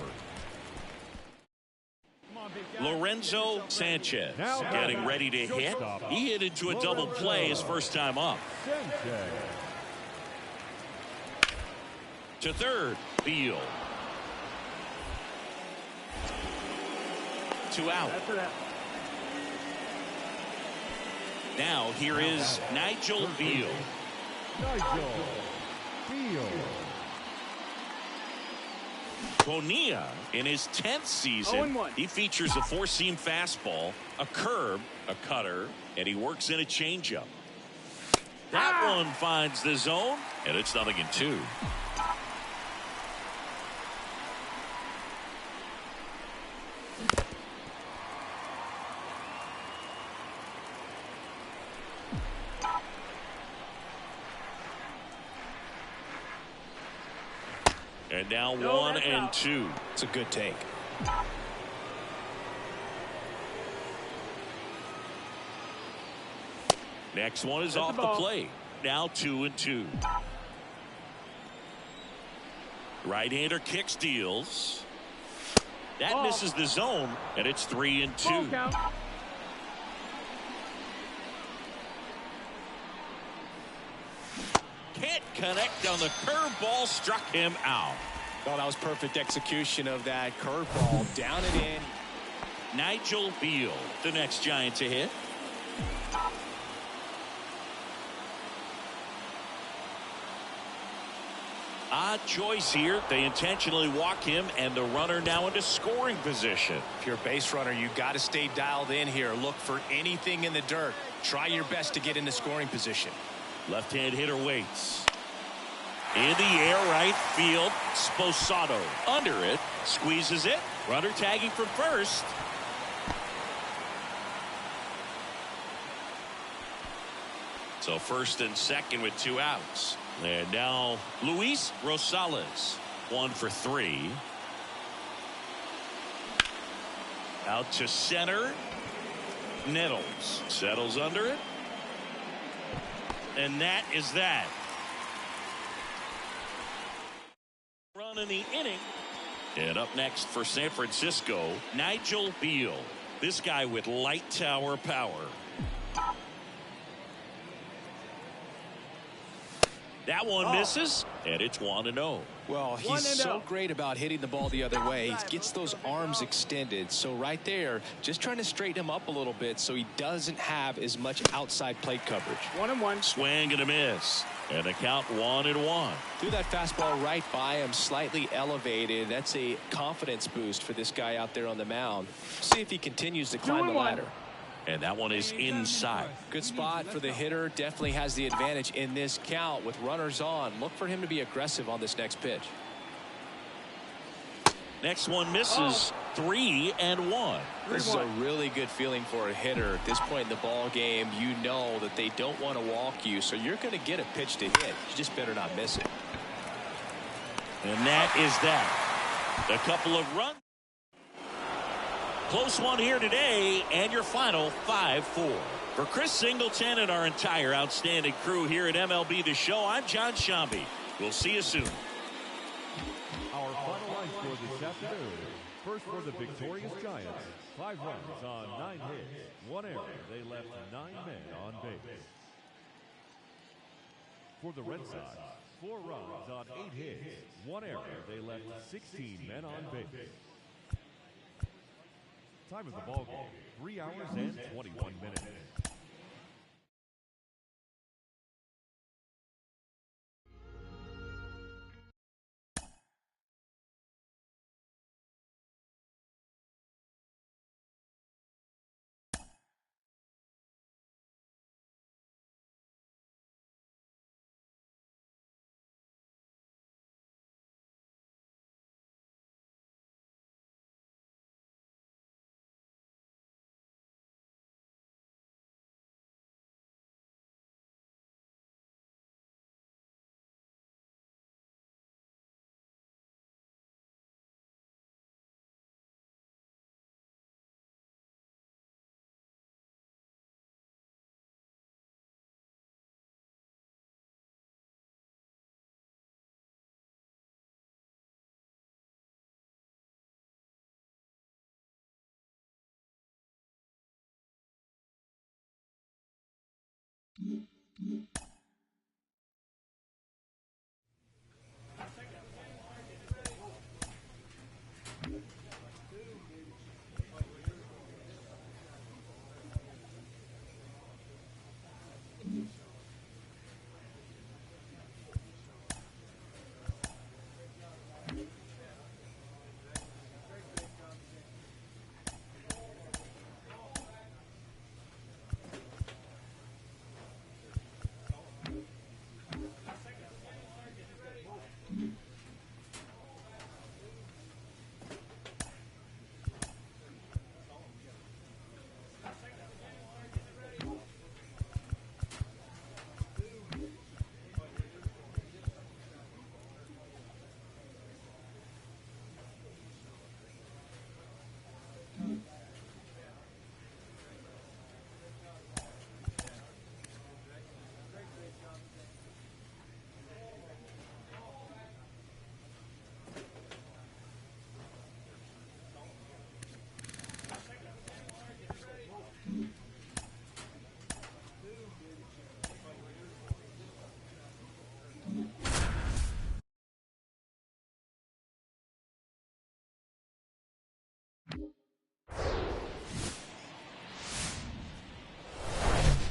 [SPEAKER 1] Lorenzo Sanchez getting ready to hit. He hit into a double play his first time up. To third, Beal. 2 out. Now here is Nigel Beal. Bonilla in his 10th season. He features a 4-seam fastball, a curve, a cutter, and he works in a changeup. That one finds the zone, and it's 0-2. And now 1-2.
[SPEAKER 2] It's a good take.
[SPEAKER 1] Next one is off the plate. Now 2-2. Right-hander kicks, deals. That misses the zone, and it's 3-2. Can't connect on the curveball, struck him out.
[SPEAKER 2] Well, that was perfect execution of that curveball. Down and in.
[SPEAKER 1] Nigel Beal, the next Giant to hit. odd choice here. They intentionally walk him, and the runner now into scoring position.
[SPEAKER 2] If you're a base runner, you got to stay dialed in here. Look for anything in the dirt. Try your best to get into scoring position.
[SPEAKER 1] Left-hand hitter waits. In the air, right field. Sposato under it. Squeezes it. Runner tagging from first. So first and second with 2 outs. And now Luis Rosales, 1 for 3. Out to center. Nettles settles under it. And that is that. Run in the inning. And up next for San Francisco, Nigel Beal. This guy with light tower power. That one misses, and it's 1-0.
[SPEAKER 2] Well, he's so great about hitting the ball the other way. He gets those arms extended. So right there, just trying to straighten him up a little bit so he doesn't have as much outside plate coverage.
[SPEAKER 3] 1-1.
[SPEAKER 1] Swing and a miss. And the count 1-1.
[SPEAKER 2] Threw that fastball right by him, slightly elevated. That's a confidence boost for this guy out there on the mound. See if he continues to climb the ladder.
[SPEAKER 1] And that one is inside.
[SPEAKER 2] Good spot for the hitter. Definitely has the advantage in this count with runners on. Look for him to be aggressive on this next pitch.
[SPEAKER 1] Next one misses. 3-1.
[SPEAKER 2] This is a really good feeling for a hitter. At this point in the ball game, you know that they don't want to walk you, so you're going to get a pitch to hit. You just better not miss it.
[SPEAKER 1] And that is that. A couple of runs. Close one here today, and your final 5-4. For Chris Singleton and our entire outstanding crew here at MLB The Show, I'm John Shambi. We'll see you soon.
[SPEAKER 5] Our final line score this afternoon. First for the victorious Giants, 5 runs on 9 hits, 1 error. They left 9 men on base. For the Red Sox, 4 runs on 8 hits, 1 error. They left 16 men on base. Time of the ball game, 3 hours and 21 minutes.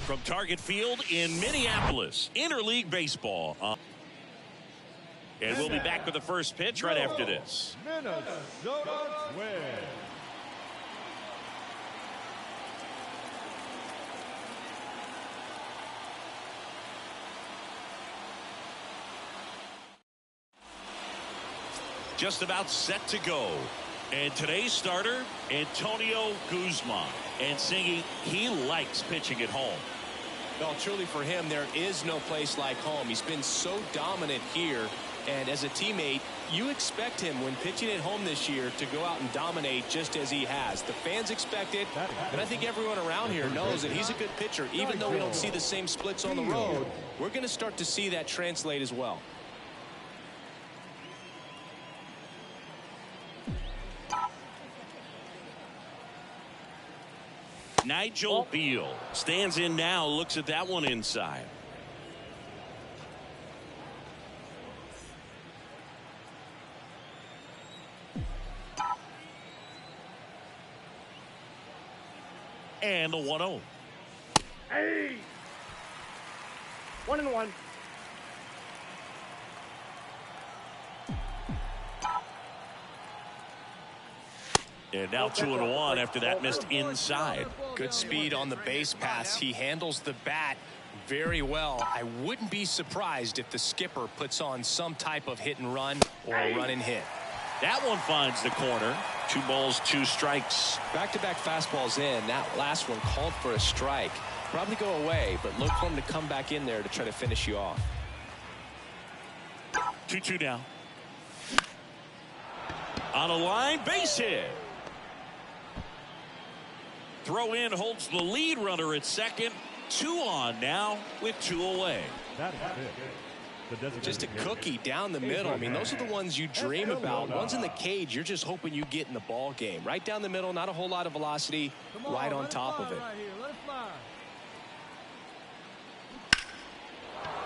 [SPEAKER 1] From Target Field in Minneapolis, Interleague Baseball. And we'll be back with the first pitch right after this.
[SPEAKER 5] Minnesota Twins.
[SPEAKER 1] Just about set to go. And today's starter, Antonio Guzman. And Singy, he likes pitching at home.
[SPEAKER 2] Well, truly for him, there is no place like home. He's been so dominant here. And as a teammate, you expect him when pitching at home this year to go out and dominate just as he has. The fans expect it, and I think everyone around here knows that he's a good pitcher. Even though we don't see the same splits on the road, we're going to start to see that translate as well.
[SPEAKER 1] Nigel Beal stands in now, looks at that one inside. And the 1-0.
[SPEAKER 3] Hey! 1-1.
[SPEAKER 1] And now 2-1 after that missed inside.
[SPEAKER 2] Good speed on the base pass. He handles the bat very well. I wouldn't be surprised if the skipper puts on some type of hit and run or a run and hit.
[SPEAKER 1] That one finds the corner. 2 balls, 2 strikes.
[SPEAKER 2] Back-to-back fastballs in. That last one called for a strike. Probably go away, but look for him to come back in there to try to finish you off.
[SPEAKER 1] 2-2 now. On a line, base hit. Throw in holds the lead runner at second. 2 on now with 2 away.
[SPEAKER 5] That is it.
[SPEAKER 2] Just a cookie down the middle. I mean, those are the ones you dream about. Ones in the cage, you're just hoping you get in the ball game. Right down the middle, not a whole lot of velocity, right on top of it.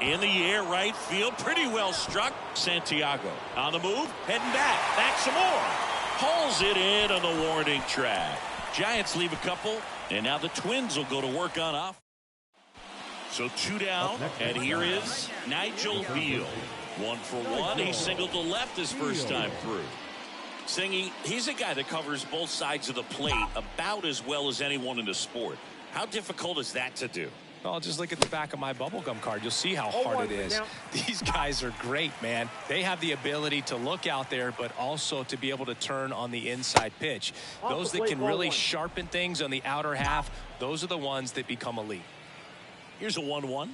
[SPEAKER 1] In the air, right field, pretty well struck. Santiago on the move, heading back some more. Hauls it in on the warning track. Giants leave a couple, and now the Twins will go to work on off. So 2 down, and here is Nigel Beal. 1 for 1. He singled to left his first time through. Singy, he's a guy that covers both sides of the plate about as well as anyone in the sport. How difficult is that to do?
[SPEAKER 2] Well, just look at the back of my bubblegum card. You'll see how hard it is. These guys are great, man. They have the ability to look out there, but also to be able to turn on the inside pitch. Those that can really sharpen things on the outer half, those are the ones that become elite.
[SPEAKER 1] Here's a 1-1.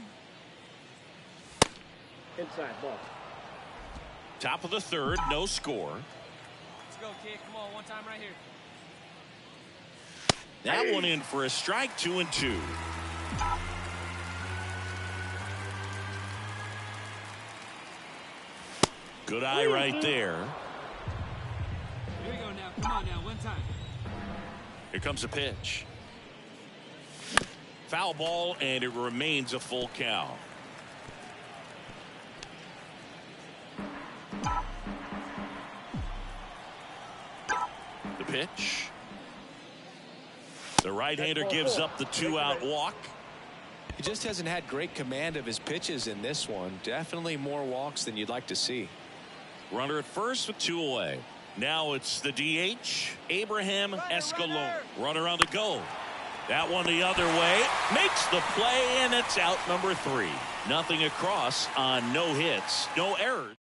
[SPEAKER 3] Inside ball.
[SPEAKER 1] Top of the third, no score.
[SPEAKER 4] Let's go, kid. Come on, one time right here.
[SPEAKER 1] That one in for a strike. 2-2. Good eye right there.
[SPEAKER 4] Here we go now. Come on now, one time.
[SPEAKER 1] Here comes a pitch. Foul ball, and it remains a full count. The pitch. The right-hander gives up the 2-out walk.
[SPEAKER 2] He just hasn't had great command of his pitches in this one. Definitely more walks than you'd like to see.
[SPEAKER 1] Runner at first with 2 away. Now it's the DH, Abraham Escalona. Runner on the go. That one the other way. Makes the play, and it's out number 3. Nothing across on no hits, no errors.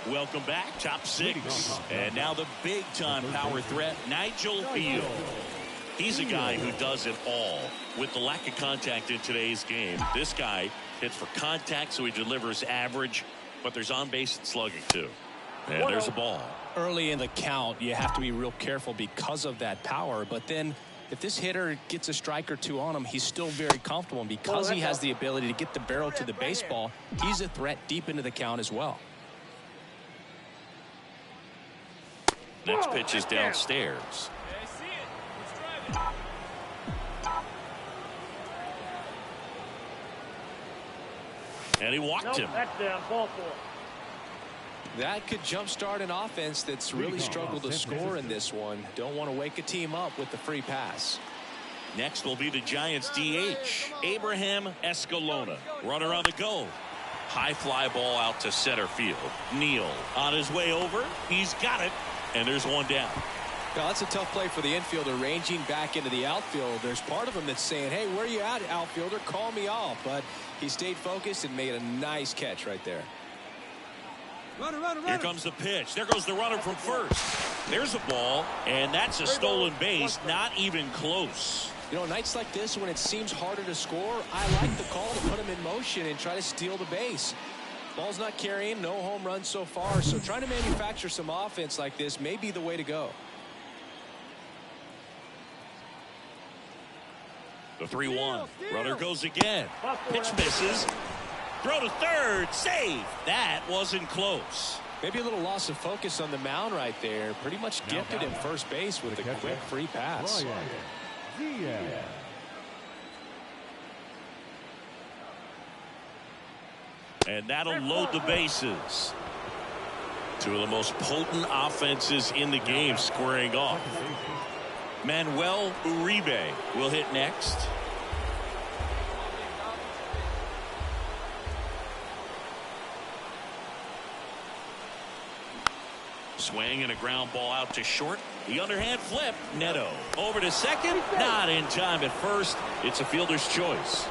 [SPEAKER 1] Welcome back, top 6. And now the big-time power threat, Nigel Beal. He's a guy who does it all. With the lack of contact in today's game, this guy hits for contact, so he delivers average, but there's on-base and slugging, too. And there's a ball.
[SPEAKER 2] Early in the count, you have to be real careful because of that power, but then if this hitter gets a strike or 2 on him, he's still very comfortable, and because he has the ability to get the barrel to the baseball, he's a threat deep into the count as well.
[SPEAKER 1] Next pitch is downstairs.
[SPEAKER 4] Yeah, I see it. Let's drive it.
[SPEAKER 1] And he walked him.
[SPEAKER 3] That's down. Ball 4.
[SPEAKER 2] That could jumpstart an offense that's really struggled to score in this one. Don't want to wake a team up with the free pass.
[SPEAKER 1] Next will be the Giants DH, Abraham Escalona. Runner on the go. High fly ball out to center field. Neal on his way over. He's got it. And there's one down.
[SPEAKER 2] Now, that's a tough play for the infielder ranging back into the outfield. There's part of him that's saying, hey, where you at, outfielder? Call me off. But he stayed focused and made a nice catch right there.
[SPEAKER 4] Runner.
[SPEAKER 1] Here comes the pitch. There goes the runner from first. There's a ball, and that's a stolen base. Not even close.
[SPEAKER 2] You know, nights like this when it seems harder to score, I like the call to put him in motion and try to steal the base. Ball's not carrying, no home runs so far, so trying to manufacture some offense like this may be the way to go.
[SPEAKER 1] The 3-1. Runner goes again. Pitch misses. Throw to third. Save. That wasn't close.
[SPEAKER 2] Maybe a little loss of focus on the mound right there. Pretty much gifted him first base with a quick free pass.
[SPEAKER 1] And that'll load the bases. Two of the most potent offenses in the game squaring off. Manuel Uribe will hit next. Swing and a ground ball out to short. The underhand flip. Neto over to second. Not in time at first. It's a fielder's choice.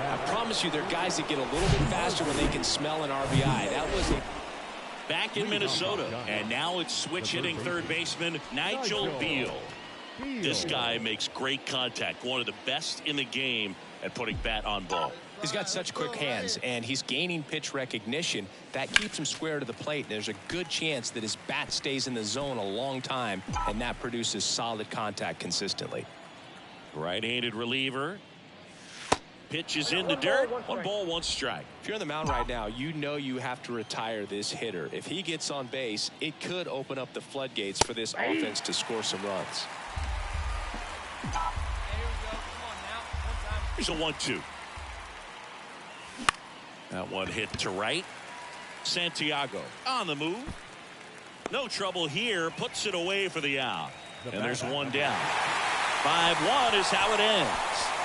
[SPEAKER 2] I promise you, there are guys that get a little bit faster when they can smell an RBI. That was a
[SPEAKER 1] back in Minnesota, and now it's switch hitting third baseman Nigel Beal. This guy makes great contact, one of the best in the game at putting bat on ball.
[SPEAKER 2] He's got such quick hands, and he's gaining pitch recognition. That keeps him square to the plate. There's a good chance that his bat stays in the zone a long time, and that produces solid contact consistently.
[SPEAKER 1] Right-handed reliever. Pitch is in the dirt. 1 ball, 1 strike.
[SPEAKER 2] If you're on the mound right now, you know you have to retire this hitter. If he gets on base, it could open up the floodgates for this offense to score some runs.
[SPEAKER 1] Here's a 1-2. That one hit to right. Santiago on the move. No trouble here. Puts it away for the out. And there's one down. 5-1 is how it ends.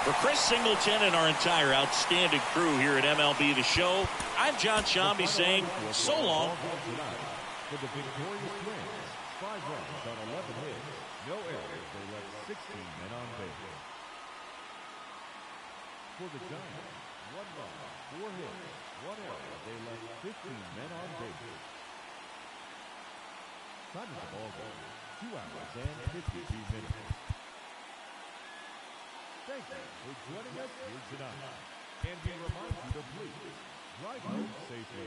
[SPEAKER 1] For Chris Singleton and our entire outstanding crew here at MLB The Show, I'm John Shambi saying so long.
[SPEAKER 5] For the victorious Twins, 5 runs on 11 hits, no errors. They left 16 men on base. For the Giants, 1 run, 4 hits, 1 error. They left 15 men on base. Time of the ball game, 2 hours and 52 minutes. Thank you for joining us here tonight. And we remind you to please drive home safely.